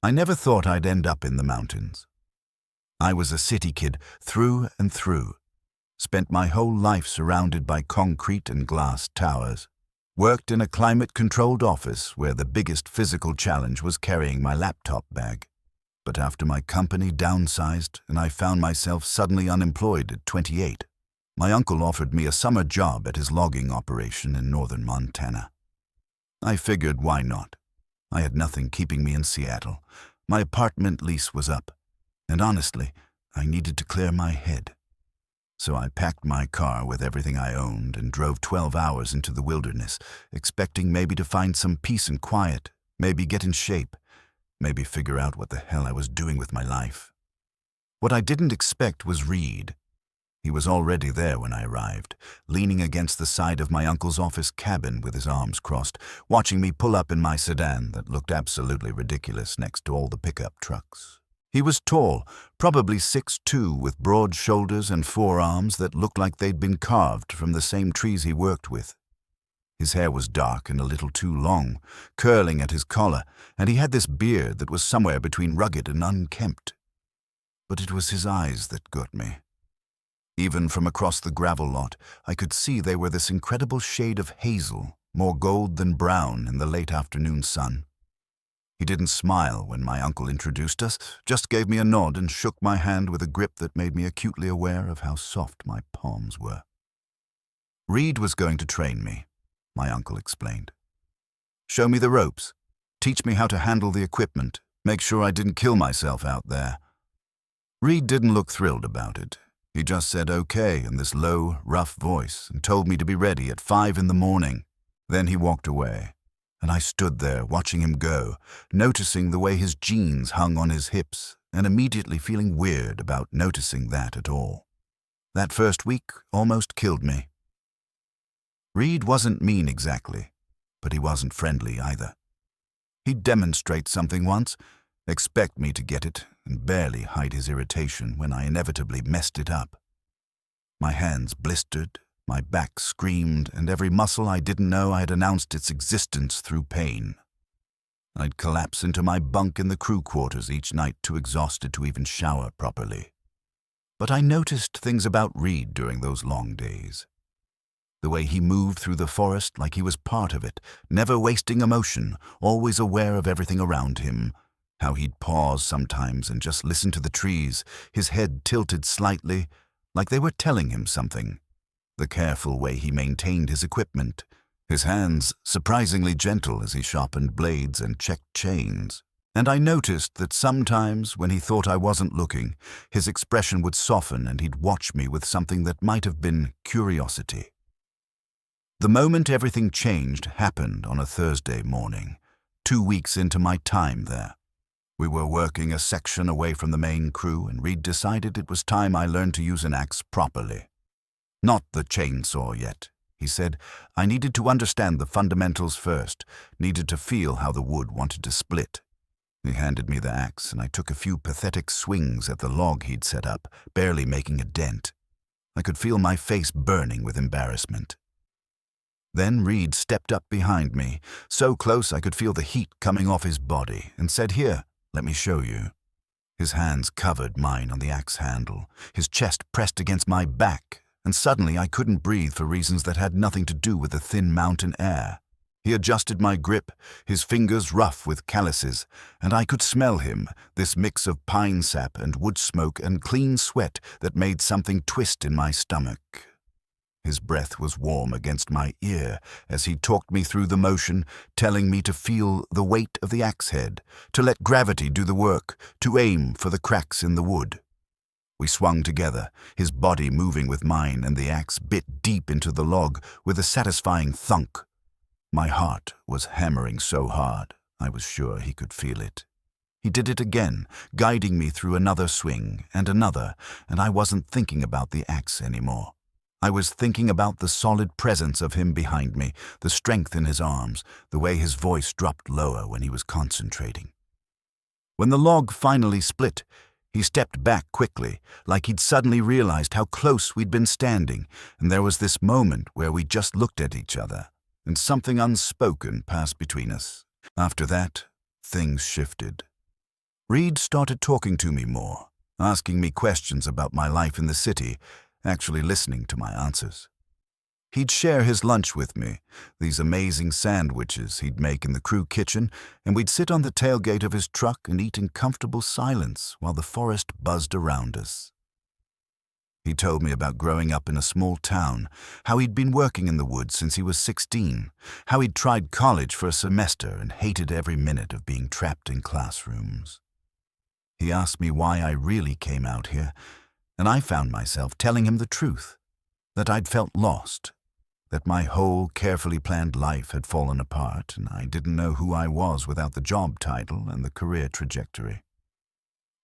I never thought I'd end up in the mountains. I was a city kid through and through, spent my whole life surrounded by concrete and glass towers, worked in a climate-controlled office where the biggest physical challenge was carrying my laptop bag. But after my company downsized and I found myself suddenly unemployed at 28, my uncle offered me a summer job at his logging operation in northern Montana. I figured, why not? I had nothing keeping me in Seattle. My apartment lease was up, and honestly, I needed to clear my head. So I packed my car with everything I owned and drove 12 hours into the wilderness, expecting maybe to find some peace and quiet, maybe get in shape, maybe figure out what the hell I was doing with my life. What I didn't expect was Reed. He was already there when I arrived, leaning against the side of my uncle's office cabin with his arms crossed, watching me pull up in my sedan that looked absolutely ridiculous next to all the pickup trucks. He was tall, probably 6'2", with broad shoulders and forearms that looked like they'd been carved from the same trees he worked with. His hair was dark and a little too long, curling at his collar, and he had this beard that was somewhere between rugged and unkempt. But it was his eyes that got me. Even from across the gravel lot, I could see they were this incredible shade of hazel, more gold than brown in the late afternoon sun. He didn't smile when my uncle introduced us, just gave me a nod and shook my hand with a grip that made me acutely aware of how soft my palms were. Reed was going to train me, my uncle explained. Show me the ropes, teach me how to handle the equipment, make sure I didn't kill myself out there. Reed didn't look thrilled about it. He just said okay in this low, rough voice and told me to be ready at 5 in the morning. Then he walked away, and I stood there watching him go, noticing the way his jeans hung on his hips and immediately feeling weird about noticing that at all. That first week almost killed me. Reed wasn't mean exactly, but he wasn't friendly either. He'd demonstrate something once, expect me to get it, and barely hide his irritation when I inevitably messed it up. My hands blistered, my back screamed, and every muscle I didn't know I had announced its existence through pain. I'd collapse into my bunk in the crew quarters each night too exhausted to even shower properly. But I noticed things about Reed during those long days. The way he moved through the forest like he was part of it, never wasting emotion, always aware of everything around him. How he'd pause sometimes and just listen to the trees, his head tilted slightly, like they were telling him something. The careful way he maintained his equipment, his hands surprisingly gentle as he sharpened blades and checked chains. And I noticed that sometimes, when he thought I wasn't looking, his expression would soften and he'd watch me with something that might have been curiosity. The moment everything changed happened on a Thursday morning, 2 weeks into my time there. We were working a section away from the main crew, and Reed decided it was time I learned to use an axe properly. Not the chainsaw yet, he said. I needed to understand the fundamentals first, needed to feel how the wood wanted to split. He handed me the axe, and I took a few pathetic swings at the log he'd set up, barely making a dent. I could feel my face burning with embarrassment. Then Reed stepped up behind me, so close I could feel the heat coming off his body, and said, "Here, let me show you." His hands covered mine on the axe handle, his chest pressed against my back, and suddenly I couldn't breathe for reasons that had nothing to do with the thin mountain air. He adjusted my grip, his fingers rough with calluses, and I could smell him, this mix of pine sap and wood smoke and clean sweat that made something twist in my stomach. His breath was warm against my ear as he talked me through the motion, telling me to feel the weight of the axe head, to let gravity do the work, to aim for the cracks in the wood. We swung together, his body moving with mine, and the axe bit deep into the log with a satisfying thunk. My heart was hammering so hard, I was sure he could feel it. He did it again, guiding me through another swing and another, and I wasn't thinking about the axe anymore. I was thinking about the solid presence of him behind me, the strength in his arms, the way his voice dropped lower when he was concentrating. When the log finally split, he stepped back quickly, like he'd suddenly realized how close we'd been standing, and there was this moment where we just looked at each other, and something unspoken passed between us. After that, things shifted. Reed started talking to me more, asking me questions about my life in the city, actually listening to my answers. He'd share his lunch with me, these amazing sandwiches he'd make in the crew kitchen, and we'd sit on the tailgate of his truck and eat in comfortable silence while the forest buzzed around us. He told me about growing up in a small town, how he'd been working in the woods since he was 16, how he'd tried college for a semester and hated every minute of being trapped in classrooms. He asked me why I really came out here, and I found myself telling him the truth, that I'd felt lost, that my whole carefully planned life had fallen apart and I didn't know who I was without the job title and the career trajectory.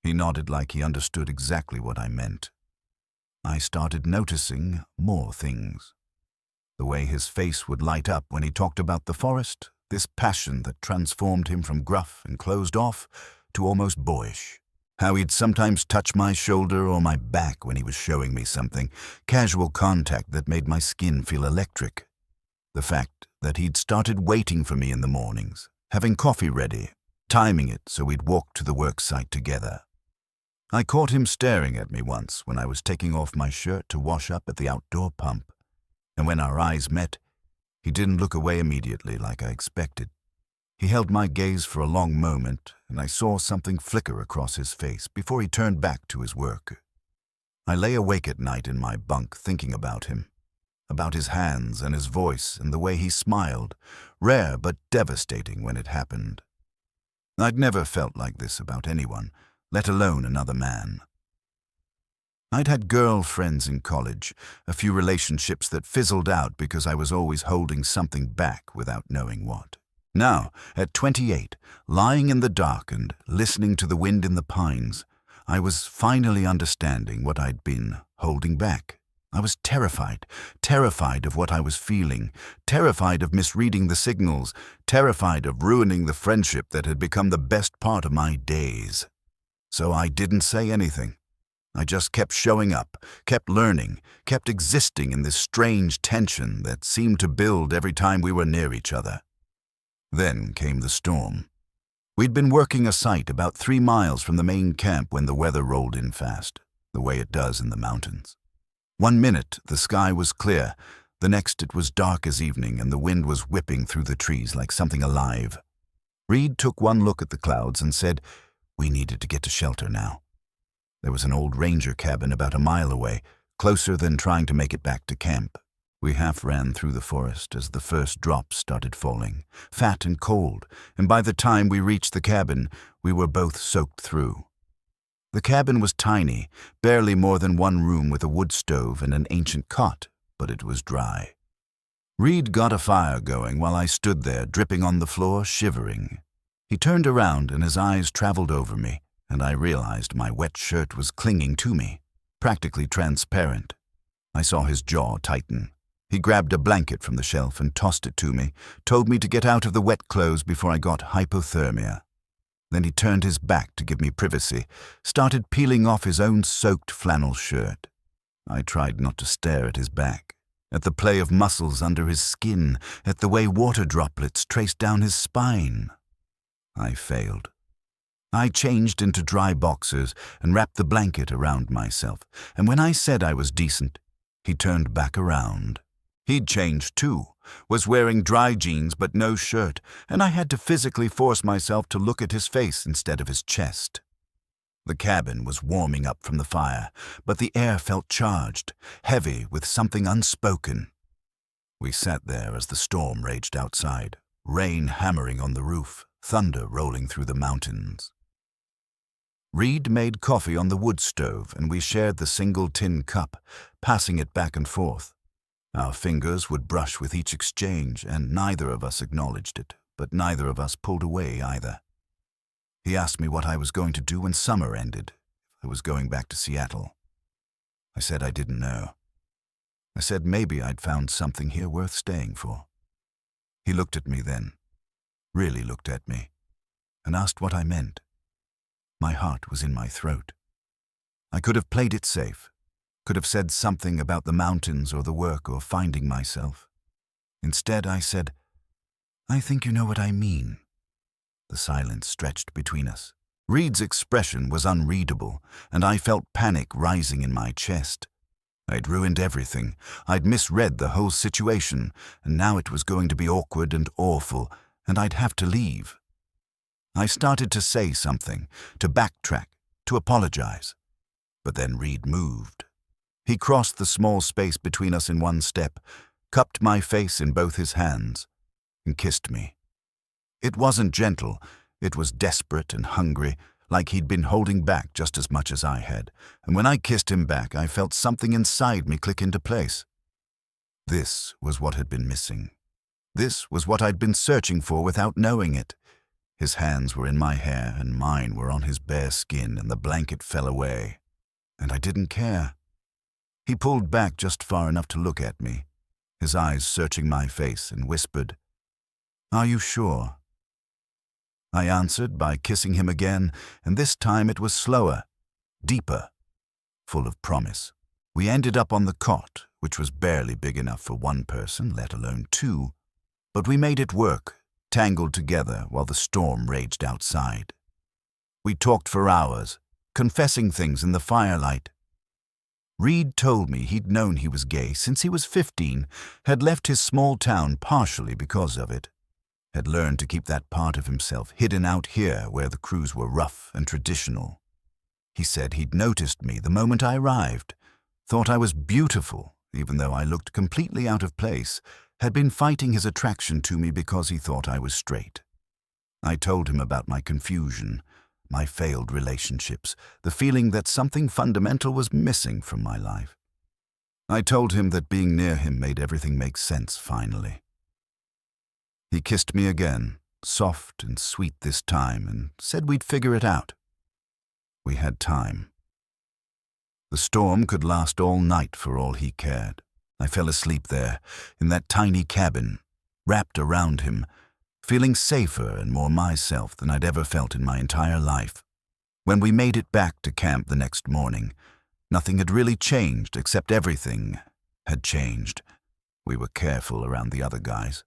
He nodded like he understood exactly what I meant. I started noticing more things. The way his face would light up when he talked about the forest, this passion that transformed him from gruff and closed off to almost boyish. How he'd sometimes touch my shoulder or my back when he was showing me something, casual contact that made my skin feel electric. The fact that he'd started waiting for me in the mornings, having coffee ready, timing it so we'd walk to the work site together. I caught him staring at me once when I was taking off my shirt to wash up at the outdoor pump, and when our eyes met, he didn't look away immediately like I expected. He held my gaze for a long moment, and I saw something flicker across his face before he turned back to his work. I lay awake at night in my bunk thinking about him, about his hands and his voice and the way he smiled, rare but devastating when it happened. I'd never felt like this about anyone, let alone another man. I'd had girlfriends in college, a few relationships that fizzled out because I was always holding something back without knowing what. Now, at 28, lying in the dark and listening to the wind in the pines, I was finally understanding what I'd been holding back. I was terrified of what I was feeling, terrified of misreading the signals, terrified of ruining the friendship that had become the best part of my days. So I didn't say anything. I just kept showing up, kept learning, kept existing in this strange tension that seemed to build every time we were near each other. Then came the storm. We'd been working a site about 3 miles from the main camp when the weather rolled in fast, the way it does in the mountains. 1 minute the sky was clear, the next it was dark as evening and the wind was whipping through the trees like something alive. Reed took one look at the clouds and said, we needed to get to shelter now. There was an old ranger cabin about a mile away, closer than trying to make it back to camp. We half ran through the forest as the first drops started falling, fat and cold, and by the time we reached the cabin, we were both soaked through. The cabin was tiny, barely more than 1 room with a wood stove and an ancient cot, but it was dry. Reed got a fire going while I stood there, dripping on the floor, shivering. He turned around and his eyes traveled over me, and I realized my wet shirt was clinging to me, practically transparent. I saw his jaw tighten. He grabbed a blanket from the shelf and tossed it to me, told me to get out of the wet clothes before I got hypothermia. Then he turned his back to give me privacy, started peeling off his own soaked flannel shirt. I tried not to stare at his back, at the play of muscles under his skin, at the way water droplets traced down his spine. I failed. I changed into dry boxers and wrapped the blanket around myself, and when I said I was decent, he turned back around. He'd changed too, was wearing dry jeans but no shirt, and I had to physically force myself to look at his face instead of his chest. The cabin was warming up from the fire, but the air felt charged, heavy with something unspoken. We sat there as the storm raged outside, rain hammering on the roof, thunder rolling through the mountains. Reed made coffee on the wood stove, and we shared the single tin cup, passing it back and forth. Our fingers would brush with each exchange, and neither of us acknowledged it, but neither of us pulled away either. He asked me what I was going to do when summer ended, if I was going back to Seattle. I said I didn't know. I said maybe I'd found something here worth staying for. He looked at me then, really looked at me, and asked what I meant. My heart was in my throat. I could have played it safe, could have said something about the mountains or the work or finding myself. Instead, I said, I think you know what I mean. The silence stretched between us, Reed's expression was unreadable, and I felt panic rising in my chest. I'd ruined everything. I'd misread the whole situation, and now it was going to be awkward and awful, and I'd have to leave. I started to say something, to backtrack, to apologize. But then Reed moved. He crossed the small space between us in one step, cupped my face in both his hands, and kissed me. It wasn't gentle, it was desperate and hungry, like he'd been holding back just as much as I had, and when I kissed him back, I felt something inside me click into place. This was what had been missing. This was what I'd been searching for without knowing it. His hands were in my hair, and mine were on his bare skin, and the blanket fell away. And I didn't care. He pulled back just far enough to look at me, his eyes searching my face, and whispered, "Are you sure?" I answered by kissing him again, and this time it was slower, deeper, full of promise. We ended up on the cot, which was barely big enough for one person, let alone two, but we made it work, tangled together while the storm raged outside. We talked for hours, confessing things in the firelight. Reed told me he'd known he was gay since he was 15, had left his small town partially because of it, had learned to keep that part of himself hidden out here where the crews were rough and traditional. He said he'd noticed me the moment I arrived, thought I was beautiful, even though I looked completely out of place, had been fighting his attraction to me because he thought I was straight. I told him about my confusion, my failed relationships, the feeling that something fundamental was missing from my life. I told him that being near him made everything make sense finally. He kissed me again, soft and sweet this time, and said we'd figure it out. We had time. The storm could last all night for all he cared. I fell asleep there, in that tiny cabin, wrapped around him, feeling safer and more myself than I'd ever felt in my entire life. When we made it back to camp the next morning, nothing had really changed except everything had changed. We were careful around the other guys.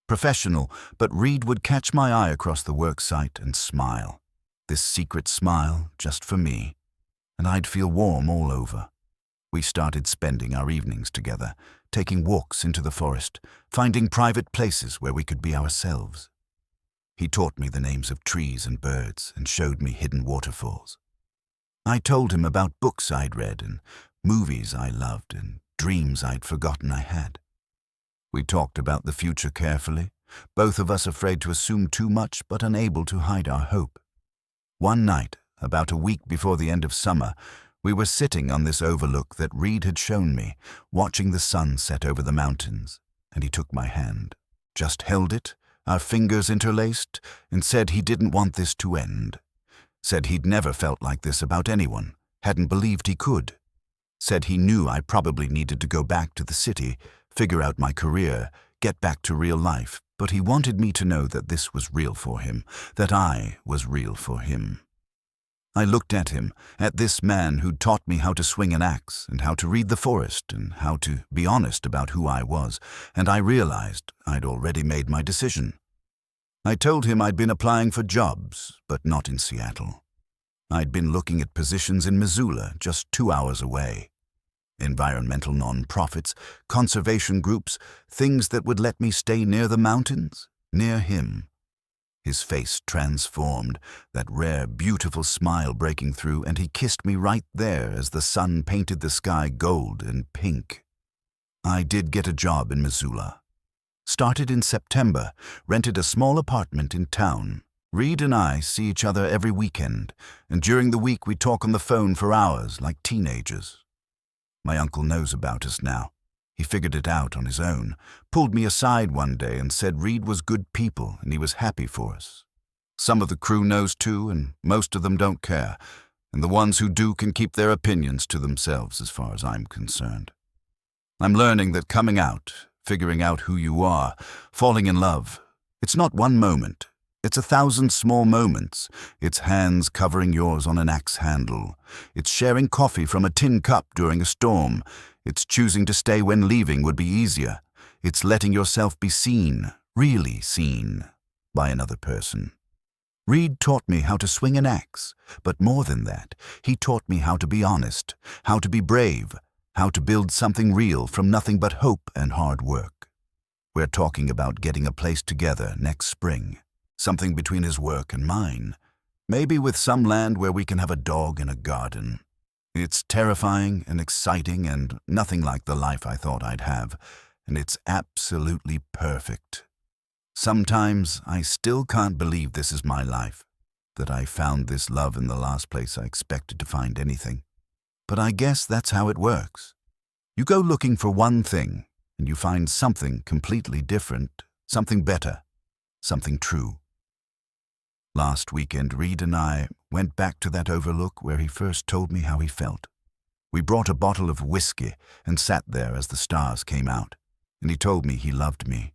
Professional, but Reed would catch my eye across the work site and smile. This secret smile just for me, and I'd feel warm all over. We started spending our evenings together, taking walks into the forest, finding private places where we could be ourselves. He taught me the names of trees and birds and showed me hidden waterfalls. I told him about books I'd read and movies I loved and dreams I'd forgotten I had. We talked about the future carefully, both of us afraid to assume too much but unable to hide our hope. One night, about a week before the end of summer, we were sitting on this overlook that Reed had shown me, watching the sun set over the mountains, and he took my hand, just held it, our fingers interlaced, and said he didn't want this to end. Said he'd never felt like this about anyone, hadn't believed he could. Said he knew I probably needed to go back to the city, figure out my career, get back to real life, but he wanted me to know that this was real for him, that I was real for him. I looked at him, at this man who'd taught me how to swing an axe and how to read the forest and how to be honest about who I was, and I realized I'd already made my decision. I told him I'd been applying for jobs, but not in Seattle. I'd been looking at positions in Missoula, just 2 hours away. Environmental non-profits, conservation groups, things that would let me stay near the mountains, near him. His face transformed, that rare, beautiful smile breaking through, and he kissed me right there as the sun painted the sky gold and pink. I did get a job in Missoula. Started in September, rented a small apartment in town. Reed and I see each other every weekend, and during the week we talk on the phone for hours like teenagers. My uncle knows about us now. He figured it out on his own, pulled me aside one day and said Reed was good people and he was happy for us. Some of the crew knows too, and most of them don't care, and the ones who do can keep their opinions to themselves as far as I'm concerned. I'm learning that coming out, figuring out who you are, falling in love, it's not one moment. It's 1,000 small moments. It's hands covering yours on an axe handle. It's sharing coffee from a tin cup during a storm. It's choosing to stay when leaving would be easier. It's letting yourself be seen, really seen, by another person. Reed taught me how to swing an axe, but more than that, he taught me how to be honest, how to be brave, how to build something real from nothing but hope and hard work. We're talking about getting a place together next spring, something between his work and mine, maybe with some land where we can have a dog and a garden. It's terrifying and exciting and nothing like the life I thought I'd have, and it's absolutely perfect. Sometimes I still can't believe this is my life, that I found this love in the last place I expected to find anything. But I guess that's how it works. You go looking for one thing, and you find something completely different, something better, something true. Last weekend, Reed and I went back to that overlook where he first told me how he felt. We brought a bottle of whiskey and sat there as the stars came out, and he told me he loved me.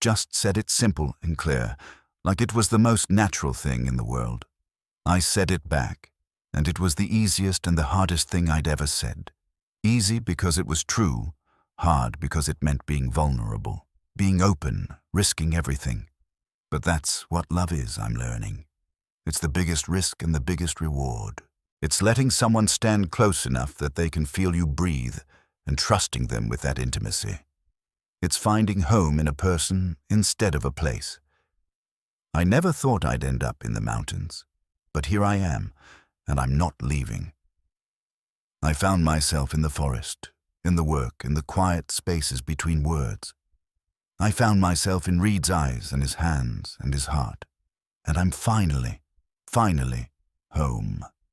Just said it simple and clear, like it was the most natural thing in the world. I said it back, and it was the easiest and the hardest thing I'd ever said. Easy because it was true, hard because it meant being vulnerable, being open, risking everything. But that's what love is, I'm learning. It's the biggest risk and the biggest reward. It's letting someone stand close enough that they can feel you breathe and trusting them with that intimacy. It's finding home in a person instead of a place. I never thought I'd end up in the mountains, but here I am, and I'm not leaving. I found myself in the forest, in the work, in the quiet spaces between words. I found myself in Reed's eyes and his hands and his heart, and I'm finally home.